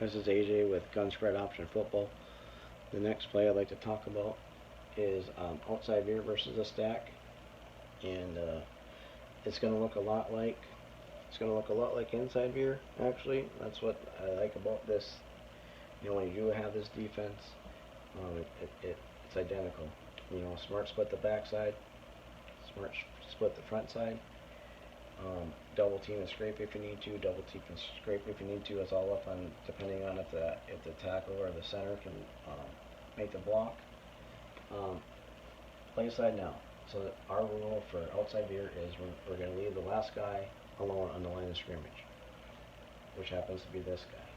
This is AJ with Gun Spread Option Football. The next play I'd like to talk about is outside veer versus a stack, and it's going to look a lot like inside veer. Actually, that's what I like about this. You know, when you do have this defense, it's identical. You know, smart split the backside, smart split the front side. Double team and scrape if you need to. Double team and scrape if you need to. It's all up on depending on if the tackle or the center can make the block. Play side now. So our rule for outside veer is we're going to leave the last guy alone on the line of scrimmage, which happens to be this guy.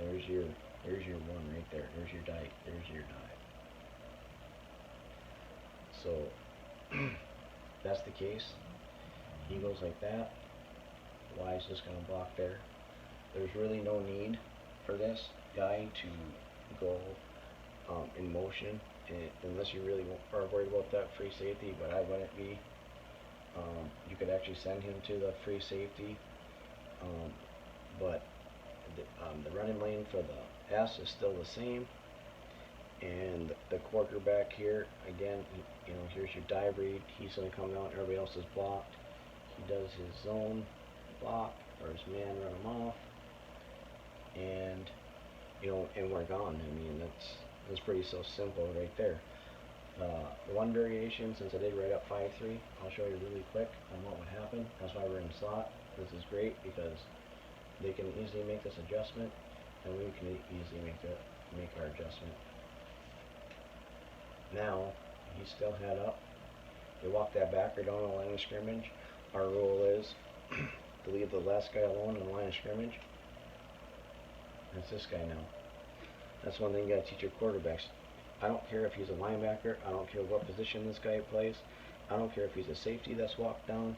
There's your one right there. There's your dive. There's your dive. So that's the case. He goes like that. Y is just going to block there. There's really no need for this guy to go in motion unless you really are worried about that free safety, but I wouldn't be. You could actually send him to the free safety, but the running lane for the S is still the same, and the quarterback here, again, you know, here's your dive read. He's going to come down, everybody else is blocked. He does his zone block, or his man run him off, and you know, and we're gone. I mean, that's pretty so simple right there. One variation, since I did write up 5-3, I'll show you really quick on what would happen. That's why we're in slot. This is great because they can easily make this adjustment, and we can easily make our adjustment. Now he's still head up. You walk that back or down the line of scrimmage. Our rule is to leave the last guy alone in the line of scrimmage. That's this guy now. That's one thing you gotta teach your quarterbacks. I don't care if he's a linebacker. I don't care what position this guy plays. I don't care if he's a safety that's walked down.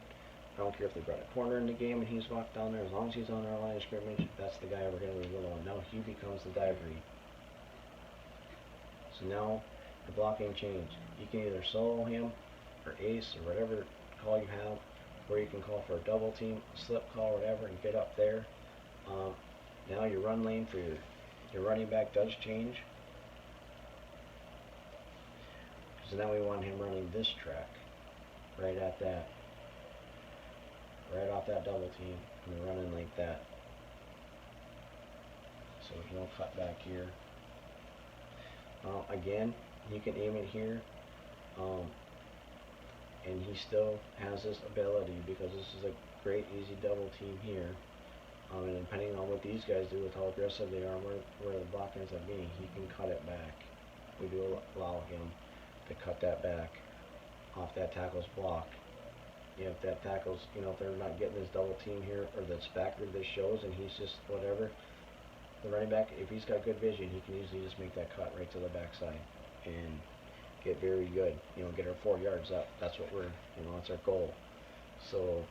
I don't care if they brought a corner in the game and he's walked down there. As long as he's on our line of scrimmage, that's the guy we're gonna leave alone. Now he becomes the dive read. So now the blocking changed. You can either solo him or ace or whatever call you have, or you can call for a double team, slip call, whatever, and get up there. Now your run lane for your running back does change. So now we want him running this track, right at that, right off that double team, and running like that. So there's no cut back here. Again, you can aim it here, and he still has this ability because this is a great easy double team here. And depending on what these guys do with how aggressive they are, where the block ends up being, he can cut it back. We do allow him to cut that back off that tackle's block. You know, if that tackle's, you know, if they're not getting this double team here, or this backer this shows, and he's just whatever, the running back, if he's got good vision, he can easily just make that cut right to the backside and get very good. You know, get our 4 yards up. That's what that's our goal. So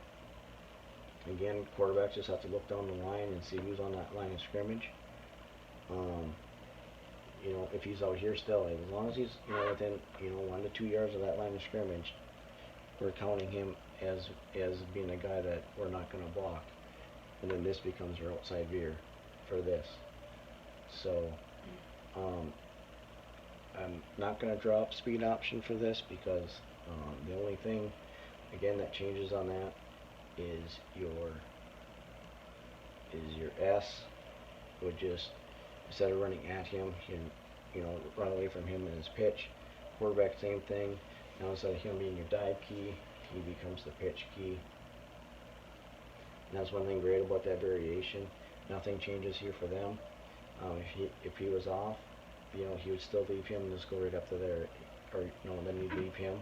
again, quarterbacks just have to look down the line and see who's on that line of scrimmage. You know, if he's out here still, as long as he's, you know, within, you know, 1 to 2 yards of that line of scrimmage, we're counting him as being a guy that we're not going to block. And then this becomes our outside veer for this. So I'm not going to draw up speed option for this because the only thing, again, that changes on that is your S would just, instead of running at him, you know, run away from him in his pitch. Quarterback, same thing. Now instead of him being your dive key, he becomes the pitch key. And that's one thing great about that variation. Nothing changes here for them. If he was off, you know, he would still leave him and just go right up to there, or you know, then you'd leave him.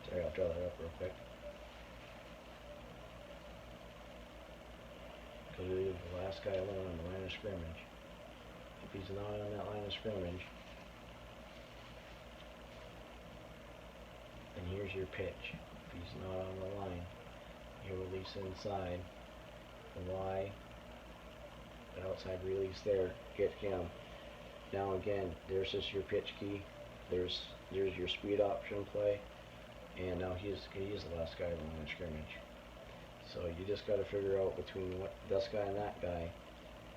Sorry, I'll draw that up real quick. Because we leave the last guy alone on the line of scrimmage. If he's not on that line of scrimmage, then here's your pitch. If he's not on the line, you release inside. The Y, the outside release there, get him. Now again, there's just your pitch key. There's your speed option play, and now he's the last guy on the line of scrimmage. So you just got to figure out between this guy and that guy,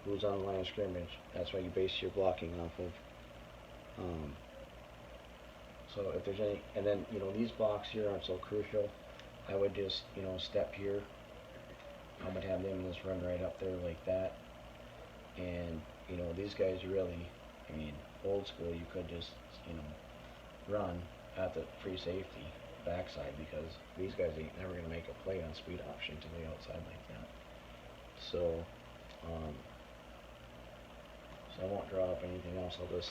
who's on the line of scrimmage. That's why you base your blocking off of. So if there's any, and then, these blocks here aren't so crucial. I would just, step here. I would have them just run right up there like that. And, these guys really, old school, you could just, run at the free safety backside, because these guys ain't never going to make a play on speed option to the outside like that. So, so I won't draw up anything else. I'll just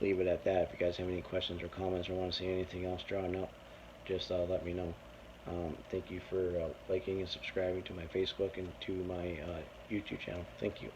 leave it at that. If you guys have any questions or comments or want to see anything else drawn up, just let me know. Thank you for liking and subscribing to my Facebook and to my YouTube channel. Thank you.